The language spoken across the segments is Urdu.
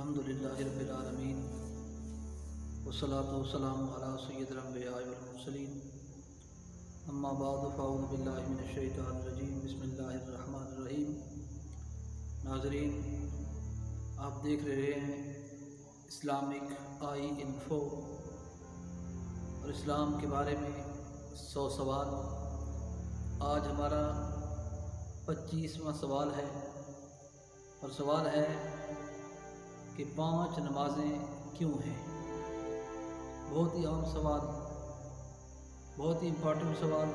الحمدللہ رب العالمین والصلاة والسلام علی سید الانبیاء والمرسلین اما بعد فاعوذ باللہ من الشیطان الرجیم بسم اللہ الرحمن الرحیم۔ ناظرین، آپ دیکھ رہے ہیں اسلامک آئی انفو اور اسلام کے بارے میں 100 سوال۔ آج ہمارا 25واں سوال ہے اور سوال ہے کہ 5 نمازیں کیوں ہیں؟ بہت ہی عام سوال، بہت ہی امپورٹنٹ سوال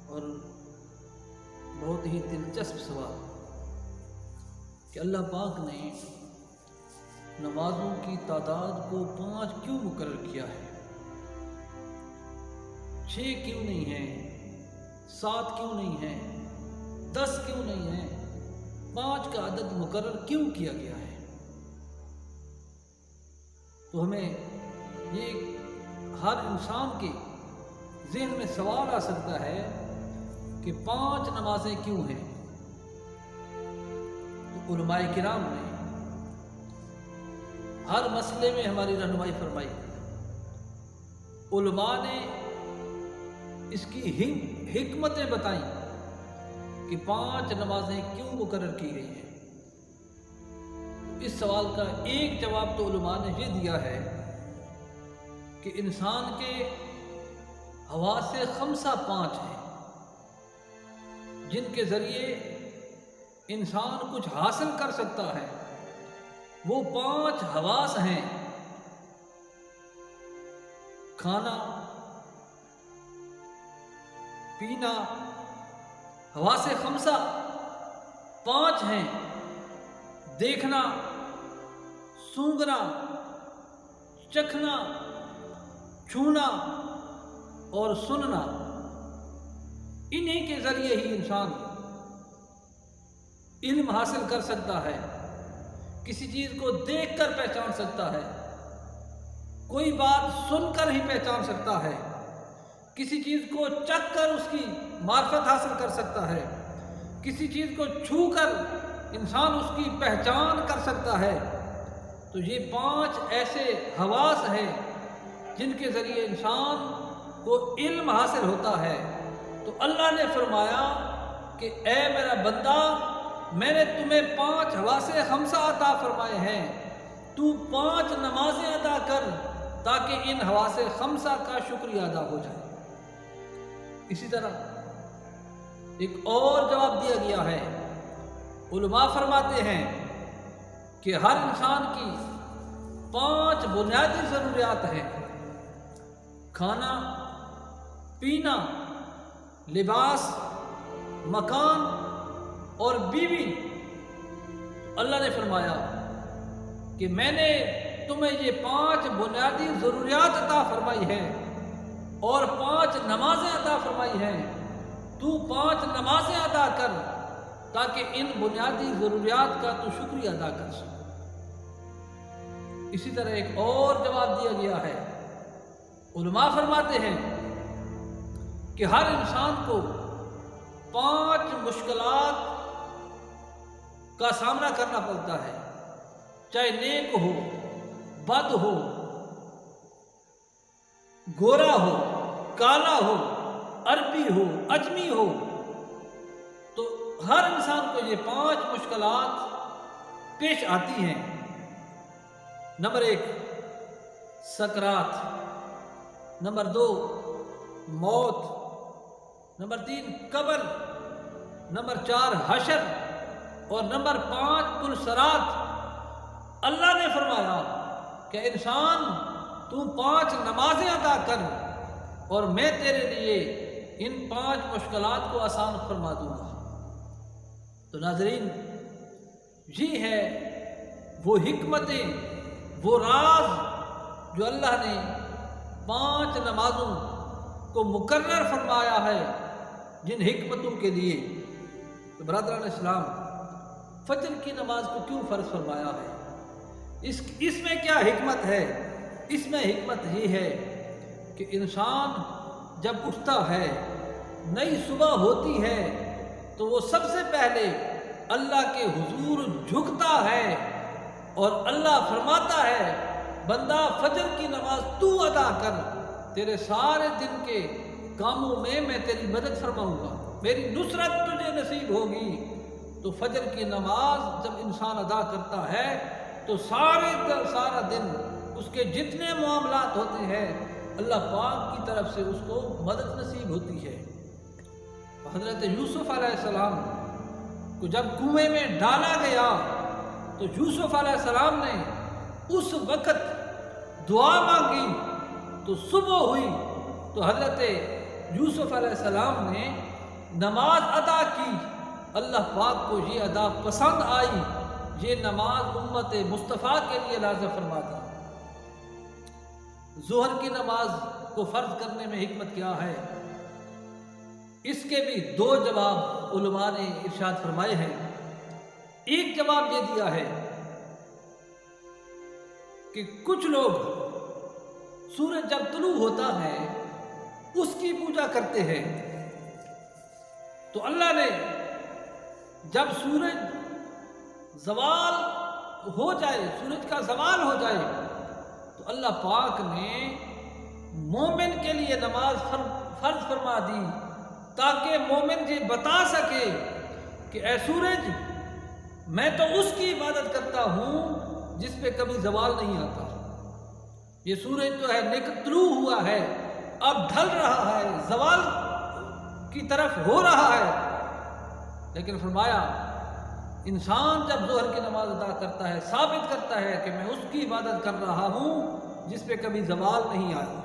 اور بہت ہی دلچسپ سوال کہ اللہ پاک نے نمازوں کی تعداد کو 5 کیوں مقرر کیا ہے؟ 6 کیوں نہیں ہیں؟ 7 کیوں نہیں ہیں؟ 10 کیوں نہیں ہیں؟ 5 کا عدد مقرر کیوں کیا گیا ہے؟ تو ہمیں یہ ہر انسان کے ذہن میں سوال آ سکتا ہے کہ 5 نمازیں کیوں ہیں؟ تو علماء کرام نے ہر مسئلے میں ہماری رہنمائی فرمائی۔ علماء نے اس کی حکمتیں بتائیں کہ 5 نمازیں کیوں مقرر کی گئی ہیں۔ اس سوال کا ایک جواب تو علماء نے یہ دیا ہے کہ انسان کے حواس 5 ہیں جن کے ذریعے انسان کچھ حاصل کر سکتا ہے۔ وہ 5 حواس ہیں: کھانا، پینا۔ حواس 5 ہیں: دیکھنا، سونگھنا، چکھنا، چھونا اور سننا۔ انہی کے ذریعے ہی انسان علم حاصل کر سکتا ہے، کسی چیز کو دیکھ کر پہچان سکتا ہے، کوئی بات سن کر ہی پہچان سکتا ہے، کسی چیز کو چکھ کر اس کی معرفت حاصل کر سکتا ہے، کسی چیز کو چھو کر انسان اس کی پہچان کر سکتا ہے۔ تو یہ 5 ایسے حواس ہیں جن کے ذریعے انسان کو علم حاصل ہوتا ہے۔ تو اللہ نے فرمایا کہ اے میرا بندہ، میں نے تمہیں 5 حواس 5 عطا فرمائے ہیں، تو 5 نمازیں ادا کر تاکہ ان حواس 5 کا شکریہ ادا ہو جائے۔ اسی طرح ایک اور جواب دیا گیا ہے۔ علماء فرماتے ہیں کہ ہر انسان کی 5 بنیادی ضروریات ہیں: کھانا، پینا، لباس، مکان اور بیوی۔ اللہ نے فرمایا کہ میں نے تمہیں یہ 5 بنیادی ضروریات عطا فرمائی ہیں اور 5 نمازیں عطا فرمائی ہیں، تو 5 نمازیں ادا کر تاکہ ان بنیادی ضروریات کا تو شکریہ ادا کر سکے۔ اسی طرح ایک اور جواب دیا گیا ہے۔ علماء فرماتے ہیں کہ ہر انسان کو 5 مشکلات کا سامنا کرنا پڑتا ہے، چاہے نیک ہو، بد ہو، گورا ہو، کالا ہو، عربی ہو، اجمی ہو۔ تو ہر انسان کو یہ 5 مشکلات پیش آتی ہیں۔ نمبر 1 سکرات، نمبر 2 موت، نمبر 3 قبر، نمبر 4 حشر اور نمبر 5 پلسرات۔ اللہ نے فرمایا کہ انسان تو 5 نمازیں ادا کر اور میں تیرے لیے ان 5 مشکلات کو آسان فرما دوں گا۔ تو ناظرین، یہ ہے وہ حکمتیں، وہ راز جو اللہ نے 5 نمازوں کو مقرر فرمایا ہے، جن حکمتوں کے لیے۔ تو برادران اسلام، فجر کی نماز کو کیوں فرض فرمایا ہے؟ اس میں کیا حکمت ہے؟ اس میں حکمت یہ ہے کہ انسان جب اٹھتا ہے، نئی صبح ہوتی ہے، تو وہ سب سے پہلے اللہ کے حضور جھکتا ہے اور اللہ فرماتا ہے بندہ فجر کی نماز تو ادا کر، تیرے سارے دن کے کاموں میں تیری مدد فرماؤں گا، میری نصرت تجھے نصیب ہوگی۔ تو فجر کی نماز جب انسان ادا کرتا ہے تو سارا دن اس کے جتنے معاملات ہوتے ہیں اللہ پاک کی طرف سے اس کو مدد نصیب ہوتی ہے۔ حضرت یوسف علیہ السلام کو جب کنویں میں ڈالا گیا تو یوسف علیہ السلام نے اس وقت دعا مانگی تو صبح ہوئی تو حضرت یوسف علیہ السلام نے نماز ادا کی۔ اللہ پاک کو یہ ادا پسند آئی، یہ نماز امت مصطفیٰ کے لیے لازم فرما دی۔ ظہر کی نماز کو فرض کرنے میں حکمت کیا ہے؟ اس کے بھی دو جواب علماء نے ارشاد فرمائے ہیں۔ ایک جواب یہ دیا ہے کہ کچھ لوگ سورج جب طلوع ہوتا ہے اس کی پوجا کرتے ہیں، تو اللہ نے جب سورج زوال ہو جائے، سورج کا زوال ہو جائے تو اللہ پاک نے مومن کے لیے نماز فرض فرما دی تاکہ مومن یہ بتا سکے کہ اے سورج میں تو اس کی عبادت کرتا ہوں جس پہ کبھی زوال نہیں آتا۔ یہ سورج جو ہے طلوع ہوا ہے، اب ڈھل رہا ہے، زوال کی طرف ہو رہا ہے، لیکن فرمایا انسان جب ظہر کی نماز ادا کرتا ہے ثابت کرتا ہے کہ میں اس کی عبادت کر رہا ہوں جس پہ کبھی زوال نہیں آیا۔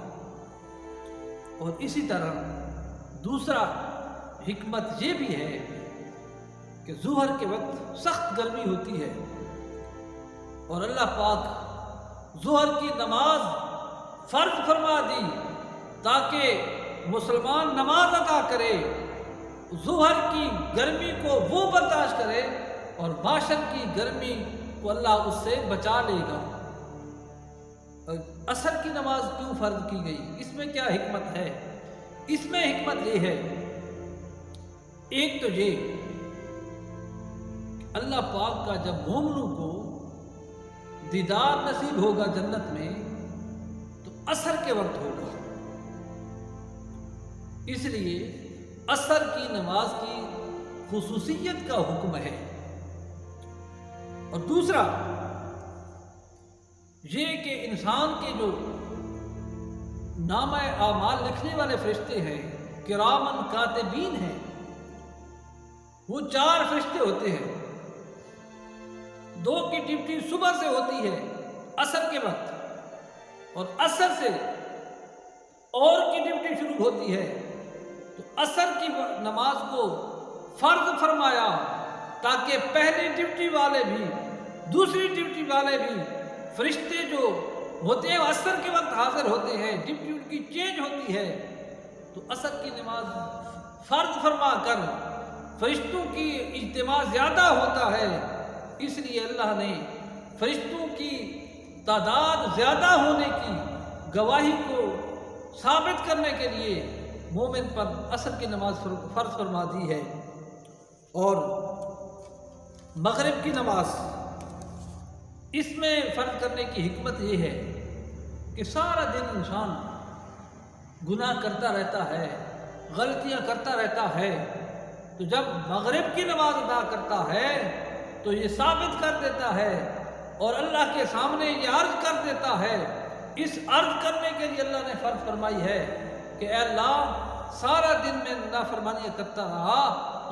اور اسی طرح دوسرا حکمت یہ بھی ہے کہ ظہر کے وقت سخت گرمی ہوتی ہے اور اللہ پاک ظہر کی نماز فرض فرما دی تاکہ مسلمان نماز ادا کرے، ظہر کی گرمی کو وہ برداشت کرے اور باشر کی گرمی کو اللہ اس سے بچا لے گا۔ عصر کی نماز کیوں فرض کی گئی؟ اس میں کیا حکمت ہے؟ اس میں حکمت یہ ہے، ایک تو یہ اللہ پاک کا جب مومنوں کو دیدار نصیب ہوگا جنت میں تو عصر کے وقت ہوگا، اس لیے عصر کی نماز کی خصوصیت کا حکم ہے۔ اور دوسرا یہ کہ انسان کے جو نامہ اعمال لکھنے والے فرشتے ہیں کرامن کاتبین ہیں، وہ 4 فرشتے ہوتے ہیں، 2 کی ڈیوٹی صبح سے ہوتی ہے عصر کے وقت اور عصر سے اور کی ڈیوٹی شروع ہوتی ہے، تو عصر کی نماز کو فرض فرمایا تاکہ پہلی ڈیوٹی والے بھی دوسری ڈیوٹی والے بھی فرشتے جو ہوتے ہیں عصر کے وقت حاضر ہوتے ہیں، ڈیوٹی ان کی چینج ہوتی ہے، تو عصر کی نماز فرض فرما کر فرشتوں کی اجتماع زیادہ ہوتا ہے، اس لیے اللہ نے فرشتوں کی تعداد زیادہ ہونے کی گواہی کو ثابت کرنے کے لیے مومن پر عصر کی نماز فرض فرما دی ہے۔ اور مغرب کی نماز اس میں فرض کرنے کی حکمت یہ ہے کہ سارا دن انسان گناہ کرتا رہتا ہے، غلطیاں کرتا رہتا ہے، تو جب مغرب کی نماز ادا کرتا ہے تو یہ ثابت کر دیتا ہے اور اللہ کے سامنے یہ عرض کر دیتا ہے۔ اس عرض کرنے کے لیے اللہ نے فرض فرمائی ہے کہ اے اللہ سارا دن میں نافرمانیاں کرتا رہا،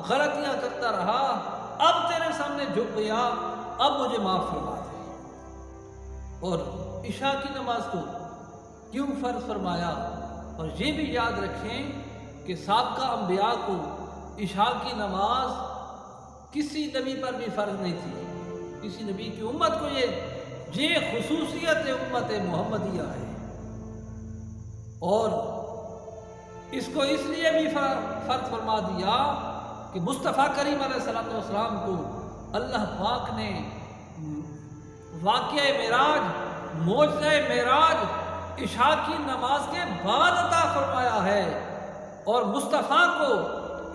غلطیاں کرتا رہا، اب تیرے سامنے جھک گیا، اب مجھے معاف فرما دے۔ اور عشاء کی نماز کو کیوں فرض فرمایا؟ اور یہ بھی یاد رکھیں کہ سابقہ انبیاء کو عشاء کی نماز کسی نبی پر بھی فرض نہیں تھی، کسی نبی کی امت کو یہ خصوصیت امت محمدیہ ہے۔ اور اس کو اس لیے بھی فرض فرما دیا کہ مصطفیٰ کریم علیہ السلام کو اللہ پاک نے واقعہ معراج، معجزہ معراج عشاء کی نماز کے بعد عطا فرمایا ہے، اور مصطفیٰ کو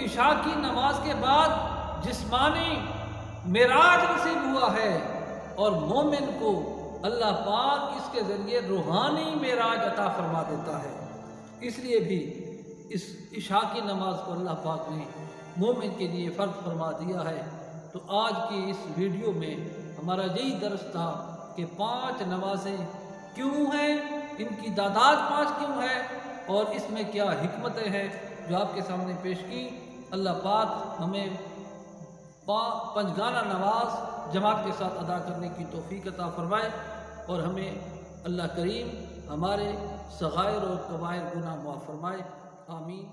عشاء کی نماز کے بعد جسمانی معراج نصیب ہوا ہے، اور مومن کو اللہ پاک اس کے ذریعے روحانی معراج عطا فرما دیتا ہے۔ اس لیے بھی اس عشاء کی نماز کو اللہ پاک نے مومن کے لیے فرض فرما دیا ہے۔ تو آج کی اس ویڈیو میں ہمارا یہی درس تھا کہ 5 نمازیں کیوں ہیں، ان کی تعداد 5 کیوں ہے، اور اس میں کیا حکمتیں ہیں جو آپ کے سامنے پیش کی۔ اللہ پاک ہمیں 5 گانہ نماز جماعت کے ساتھ ادا کرنے کی توفیق عطا فرمائے، اور ہمیں اللہ کریم ہمارے صغائر اور کبائر گناہ معاف فرمائے۔ آمین۔